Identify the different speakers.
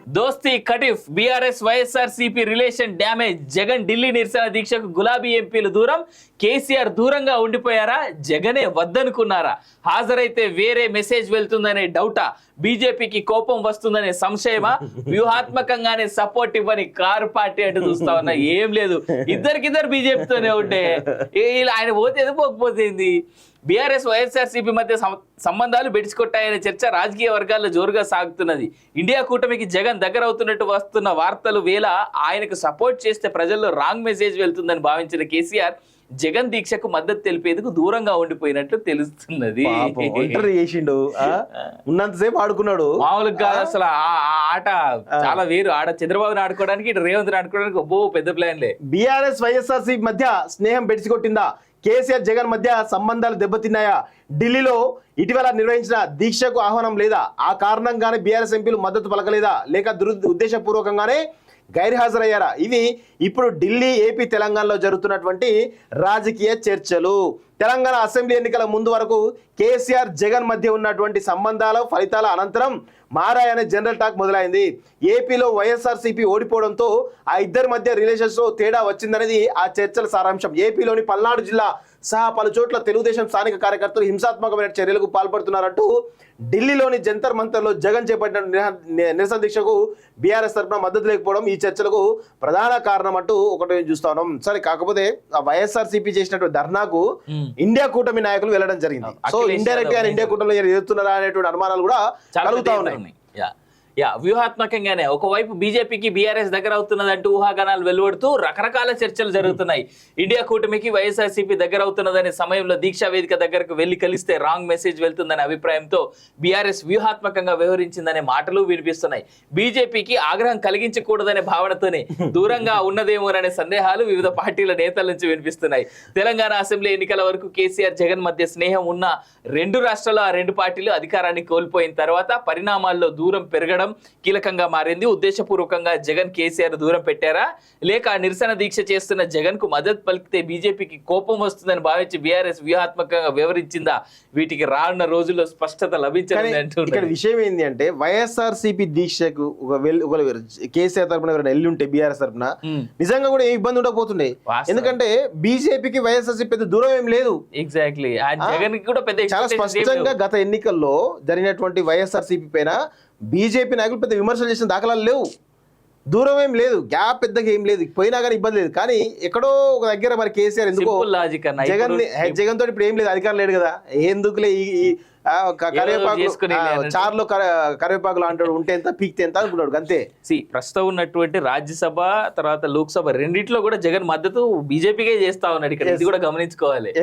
Speaker 1: దోస్తి కటిఫ్ BRS YSRCP relation damage Jagan Delhi నిరసన దీక్షకు గులాబీ ఎంపీలు దూరం కేసీఆర్ దూరంగా ఉండిపోయారా జగనే వద్దనుకున్నారా హాజరైతే వేరే మెసేజ్ వెళ్తుందనే డౌటా బీజేపీకి కోపం వస్తుందనే సంశయమా వ్యూహాత్మకంగానే సపోర్ట్ ఇవ్వని కారు పార్టీ అంటే చూస్తా ఉన్నా ఏం లేదు ఇద్దరికిద్దరు బీజేపీతోనే ఉంటే ఆయన పోతే ఎందుకు పోకపోతేంది బీఆర్ఎస్ వైఎస్ఆర్సీపీ మధ్య సంబంధాలు బెడిచికొట్టాయనే చర్చ రాజకీయ వర్గాల్లో జోరుగా సాగుతున్నది ఇండియా కూటమికి జగన్ దగ్గర అవుతున్నట్టు వస్తున్న వార్తలు వేళ ఆయనకు సపోర్ట్ చేస్తే ప్రజల్లో రాంగ్ మెసేజ్ వెళ్తుందని భావించిన కేసీఆర్ జగన్ దీక్షకు మద్దతు తెలిపేందుకు దూరంగా ఉండిపోయినట్టు తెలుస్తున్నది
Speaker 2: చేసిండు ఉన్నంతసేపు ఆడుకున్నాడు
Speaker 1: మామూలుగా అసలు ఆట చాలా వేరు ఆడ చంద్రబాబుని ఆడుకోవడానికి ఇటు రేవంత్ ఆడుకోవడానికి ఒబ్బో పెద్ద ప్లాన్లే
Speaker 2: బీఆర్ఎస్ వైఎస్ఆర్సీపీ మధ్య స్నేహం బెడిసికొట్టిందా కేసీఆర్ జగన్ మధ్య సంబంధాలు దెబ్బతిన్నాయా ఢిల్లీలో ఇటీవల నిర్వహించిన దీక్షకు ఆహ్వానం లేదా ఆ కారణంగానే బీఆర్ఎస్ ఎంపీలు మద్దతు పలకలేదా లేక ఉద్దేశపూర్వకంగానే గైర్హాజరయ్యారా ఇవి ఇప్పుడు ఢిల్లీ ఏపీ తెలంగాణలో జరుగుతున్నటువంటి రాజకీయ చర్చలు తెలంగాణ అసెంబ్లీ ఎన్నికల ముందు వరకు కేసీఆర్ జగన్ మధ్య ఉన్నటువంటి సంబంధాల ఫలితాల అనంతరం మారాయనే జనరల్ టాక్ మొదలైంది ఏపీలో వైఎస్ఆర్సీపీ ఓడిపోవడంతో ఆ ఇద్దరి మధ్య రిలేషన్స్ లో తేడా వచ్చిందనేది ఆ చర్చల సారాంశం ఏపీలోని పల్నాడు జిల్లా సహా పలు చోట్ల తెలుగుదేశం స్థానిక కార్యకర్తలు హింసాత్మకమైన చర్యలకు పాల్పడుతున్నారంటూ ఢిల్లీలోని జంతర్ మంతర్లో జగన్ చేపట్టిన నిరసన దీక్షకు బీఆర్ఎస్ తరఫున మద్దతు లేకపోవడం ఈ చర్చలకు ప్రధాన కారణం అంటూ ఒకటి చూస్తా ఉన్నాం సరే కాకపోతే ఆ వైఎస్ఆర్సీపీ చేసినటువంటి ధర్నాకు ఇండియా కూటమి నాయకులు వెళ్ళడం జరిగింది సో ఇండైరెక్ట్ గా ఇండియా కూటమిలో ఎదుగుతున్నారా అనేటువంటి అనుమానాలు కూడా కలుగుతా ఉన్నాయి
Speaker 1: వ్యూహాత్మకంగానే ఒకవైపు బీజేపీకి బీఆర్ఎస్ దగ్గర అవుతున్నదంటూ ఊహాగానాలు వెలువడుతూ రకరకాల చర్చలు జరుగుతున్నాయి ఇండియా కూటమికి వైఎస్ఆర్సీపీ దగ్గర అవుతున్నదనే సమయంలో దీక్షా వేదిక దగ్గరకు వెళ్లి కలిస్తే రాంగ్ మెసేజ్ వెళ్తుందనే అభిప్రాయంతో బీఆర్ఎస్ వ్యూహాత్మకంగా వ్యవహరించిందనే మాటలు వినిపిస్తున్నాయి బీజేపీకి ఆగ్రహం కలిగించకూడదనే భావనతోనే దూరంగా ఉన్నదేమోననే సందేహాలు వివిధ పార్టీల నేతల నుంచి వినిపిస్తున్నాయి తెలంగాణ అసెంబ్లీ ఎన్నికల వరకు కేసీఆర్ జగన్ మధ్య స్నేహం ఉన్న రెండు రాష్ట్రాల్లో ఆ రెండు పార్టీలు అధికారాన్ని కోల్పోయిన తర్వాత పరిణామాల్లో దూరం పెరగడం కీలకంగా మారింది ఉద్దేశపూర్వకంగా జగన్ కేసీఆర్ దూరం పెట్టారా లేక నిరసన దీక్ష చేస్తున్న జగన్ కు మద్దతు పలికితే బీజేపీకి కోపం వస్తుందని భావించి బీఆర్ఎస్ వ్యూహాత్మకంగా వివరించిందా వీటికి రానున్న రోజుల్లో స్పష్టత లభించాలని అంటున్నారు
Speaker 2: ఇక్కడ విషయం ఏంటి అంటే వైఎస్ఆర్సీపీ దీక్షకు కేసీఆర్ తరపున ఎవరైనా వెళ్ళి ఉంటే బీఆర్ఎస్ తరపున నిజంగా కూడా ఏ ఇబ్బంది ఉండకపోతుండే ఎందుకంటే బీజేపీకి వైఎస్ఆర్సీపీ పెద్ద దూరం ఏం లేదు
Speaker 1: ఎగ్జాక్ట్లీ జగన్ కూడా పెద్ద
Speaker 2: చాలా స్పష్టంగా గత ఎన్నికల్లో జరిగినటువంటి వైఎస్ఆర్సీపీ పైన బీజేపీ నాయకులు పెద్ద విమర్శలు చేసిన దాఖలాలు లేవు దూరం ఏం లేదు గ్యాప్ పెద్దగా ఏం లేదు పోయినా కానీ ఇబ్బంది లేదు కానీ ఎక్కడో ఒక దగ్గర మరి కేసీఆర్ ఎందుకో జగన్ తోటి ఇప్పుడు ఏం లేదు అధికారం లేడు కదా ఎందుకులే ఈ కరివేపాకు చార్లో కరివేపాకులు అంటాడు ఉంటే ఎంత పీక్తే ఎంత అనుకున్నాడు అంతే
Speaker 1: ప్రస్తుతం ఉన్నటువంటి రాజ్యసభ తర్వాత లోక్సభ రెండిట్లో కూడా జగన్ మద్దతు బీజేపీకే చేస్తా ఉన్నాడు ఇక్కడ ఇది కూడా గమనించుకోవాలి